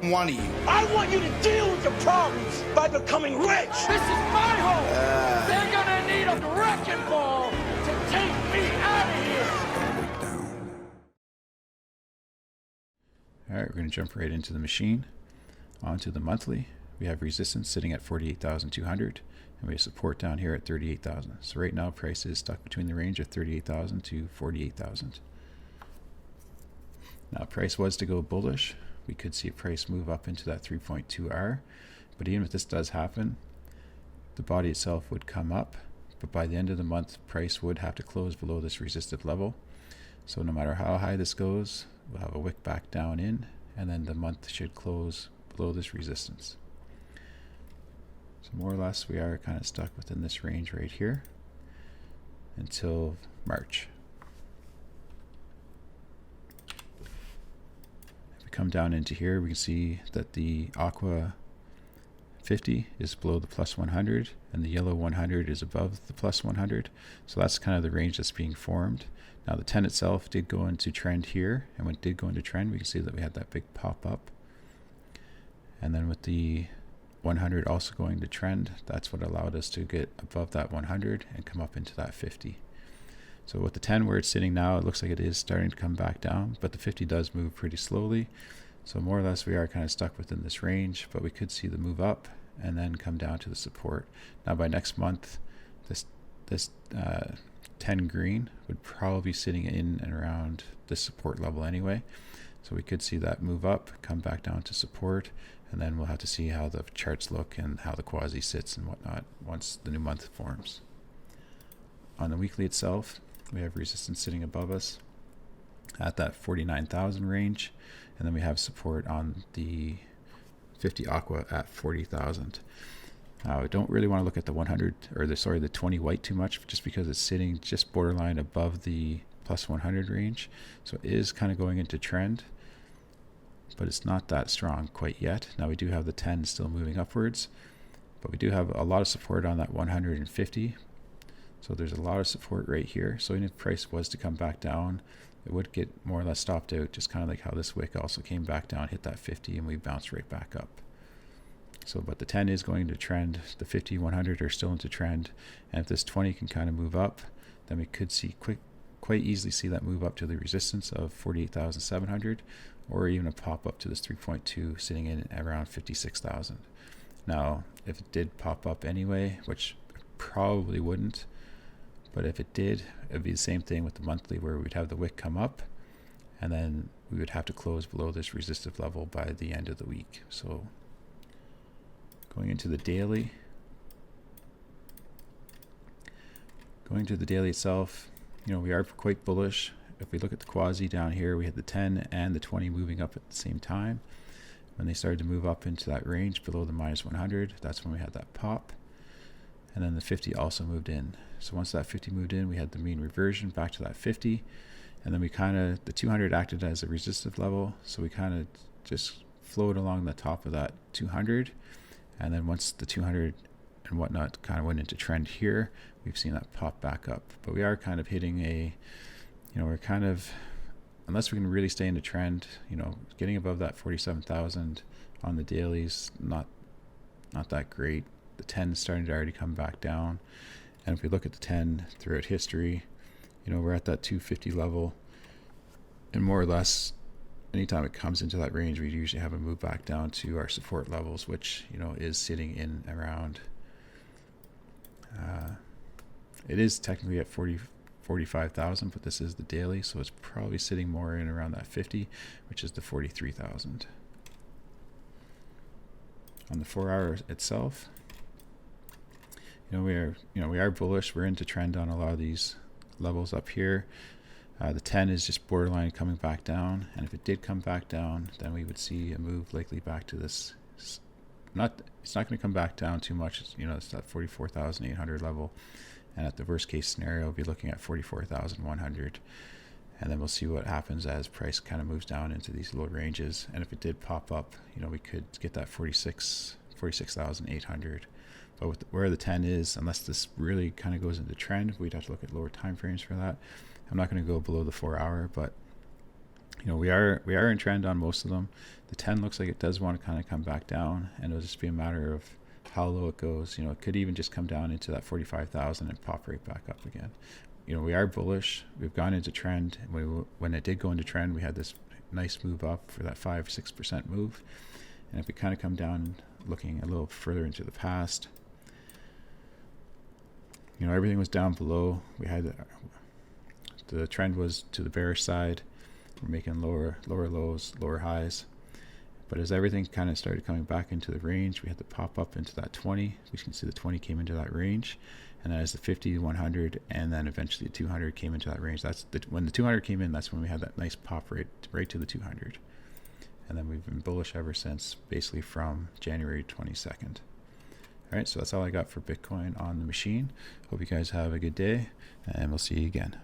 one of you. I want you to deal with your problems by becoming rich. This is my home. They're gonna need a wrecking ball to take me out of here. All right, we're going to jump right into the machine. Onto the monthly. We have resistance sitting at 48,200, and we have support down here at 38,000. So right now, price is stuck between the range of 38,000 to 48,000. Now, price was to go bullish. We could see a price move up into that 3.2R, but even if this does happen, the body itself would come up, but by the end of the month, price would have to close below this resistive level. So no matter how high this goes, we'll have a wick back down in, and then the month should close below this resistance. So more or less, we are kind of stuck within this range right here until March. If we come down into here, we can see that the aqua 50 is below the plus 100, and the yellow 100 is above the plus 100. So that's kind of the range that's being formed. Now the 10 itself did go into trend here, and when it did go into trend, we can see that we had that big pop up. And then with the 100 also going to trend, that's what allowed us to get above that 100 and come up into that 50. So with the 10 where it's sitting now, it looks like it is starting to come back down, but the 50 does move pretty slowly. So more or less we are kind of stuck within this range, but we could see the move up and then come down to the support. Now by next month, this 10 green would probably be sitting in and around this support level anyway. So we could see that move up, come back down to support, and then we'll have to see how the charts look and how the quasi sits and whatnot once the new month forms. On the weekly itself, we have resistance sitting above us at that 49,000 range, and then we have support on the 50 aqua at 40,000. I don't really want to look at the 100 or the 20 white too much, just because it's sitting just borderline above the plus 100 range. So it is kind of going into trend, but it's not that strong quite yet. Now we do have the 10 still moving upwards, but we do have a lot of support on that 150. So there's a lot of support right here. So even if price was to come back down, it would get more or less stopped out, just kind of like how this wick also came back down, hit that 50, and we bounced right back up. So, but the 10 is going to trend. The 50, 100 are still into trend. And if this 20 can kind of move up, then we could see quite easily see that move up to the resistance of 48,700, or even a pop up to this 3.2 sitting in around 56,000. Now, if it did pop up anyway, which probably wouldn't, but if it did, it'd be the same thing with the monthly, where we'd have the wick come up, and then we would have to close below this resistive level by the end of the week. So going into the daily, itself, we are quite bullish. If we look at the quasi down here, we had the 10 and the 20 moving up at the same time. When they started to move up into that range below the minus 100, that's when we had that pop. And then the 50 also moved in. So once that 50 moved in, we had the mean reversion back to that 50. And then the 200 acted as a resistive level. So we kind of just flowed along the top of that 200. And then once the 200 and whatnot kind of went into trend here, we've seen that pop back up. But we are kind of hitting we're kind of, unless we can really stay in the trend, getting above that 47,000 on the dailies, not that great. The 10 is starting to already come back down. And if we look at the 10 throughout history, we're at that 250 level. And more or less, anytime it comes into that range, we usually have a move back down to our support levels, which, is sitting in around, it is technically at 45,000, but this is the daily, so it's probably sitting more in around that 50, which is the 43,000. On the 4 hour itself, we are bullish. We're into trend on a lot of these levels up here. The 10 is just borderline coming back down, and if it did come back down, then we would see a move likely back to this. It's not going to come back down too much. It's that 44,800 level, and at the worst case scenario, we'll be looking at 44,100, and then we'll see what happens as price kind of moves down into these low ranges. And if it did pop up, we could get that 46,800. But with where the 10 is, unless this really kind of goes into trend, we'd have to look at lower time frames for that. I'm not going to go below the 4 hour, but You know, we are in trend on most of them. The 10 looks like it does want to kind of come back down, and it'll just be a matter of how low it goes. You know, it could even just come down into that 45,000 and pop right back up again. You know, we are bullish. We've gone into trend. When it did go into trend, we had this nice move up for that 5-6% move. And if we kind of come down, looking a little further into the past, you know, everything was down below. We had the trend was to the bearish side. We're making lower lows, lower highs. But as everything kind of started coming back into the range, we had to pop up into that 20. We can see the 20 came into that range. And then as the 50, 100, and then eventually the 200 came into that range. When the 200 came in, that's when we had that nice pop right to the 200. And then we've been bullish ever since, basically from January 22nd. All right, so that's all I got for Bitcoin on the machine. Hope you guys have a good day, and we'll see you again.